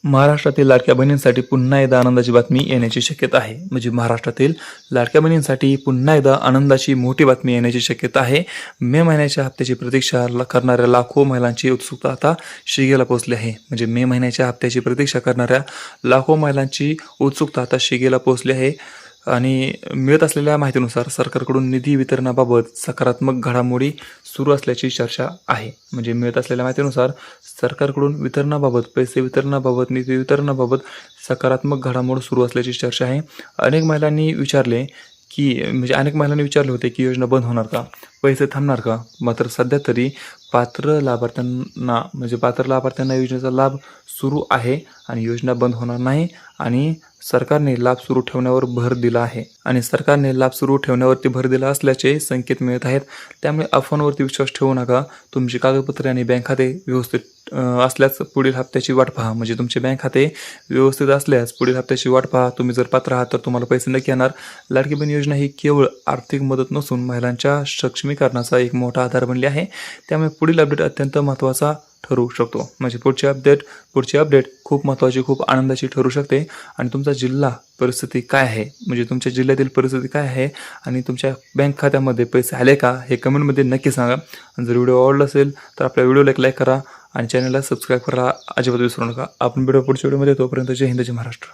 महाराष्ट्रातील लाडक्या बहिणींसाठी पुन्हा एकदा आनंदाची बातमी येण्याची शक्यता आहे. म्हणजे महाराष्ट्रातील लाडक्या बहिणींसाठी पुन्हा एकदा आनंदाची मोठी बातमी येण्याची शक्यता आहे. मे महिन्याच्या हप्त्याची प्रतीक्षा करणाऱ्या लाखो महिलांची उत्सुकता आता शिगेला पोहोचली आहे. म्हणजे मे महिन्याच्या हप्त्याची प्रतीक्षा करणाऱ्या लाखो महिलांची उत्सुकता आता शिगेला पोहोचली आहे. आणि मिळत असलेल्या माहितीनुसार सरकारकडून निधी वितरणाबाबत सकारात्मक घडामोडी सुरू असल्याची चर्चा आहे. म्हणजे मिळत असलेल्या माहितीनुसार सरकारकडून पैसे वितरणाबाबत निधी वितरणाबाबत सकारात्मक घडामोड सुरू असल्याची चर्चा आहे. अनेक महिलांनी विचारले होते की योजना बंद होणार का, पैसे थांबणार का. मात्र सध्या तरी पात्र लाभार्थ्यांना योजनेचा लाभ सुरू आहे आणि योजना बंद होणार नाही. आणि सरकारने लाभ सुरू ठेवण्यावर भर दिला असल्याचे संकेत मिळत आहेत. त्यामुळे अफवांवरती विश्वास ठेवू नका. तुमची कागदपत्रे आणि बँक खाते व्यवस्थित असल्यास पुढील हप्त्याची वाट पहा. म्हणजे तुमचे बँक खाते व्यवस्थित असल्यास पुढील हप्त्याची वाट पहा. तुम्ही जर पात्र आहात तर तुम्हाला पैसे नक्की येणार. लाडकी बहीण योजना ही केवळ आर्थिक मदत नसून महिलांच्या सक्षमीकरणाचा एक मोठा आधार बनली आहे. त्यामुळे पुढील अपडेट अत्यंत महत्त्वाचा ठरू शकतो. म्हणजे पुढची अपडेट खूप महत्त्वाची, खूप आनंदाची ठरू शकते. आणि तुमचा जिल्हा परिस्थिती काय आहे, म्हणजे तुमच्या जिल्ह्यातील परिस्थिती काय आहे आणि तुमच्या बँक खात्यामध्ये पैसे आले का, हे कमेंटमध्ये नक्की सांगा. आणि जर व्हिडिओ आवडला असेल तर आपल्या व्हिडिओला एक लाईक करा आणि चॅनलला सबस्क्राईब करायला अजिबात विसरू नका. आपण पुढच्या व्हिडिओमध्ये तोपर्यंत जय हिंद, जय महाराष्ट्र.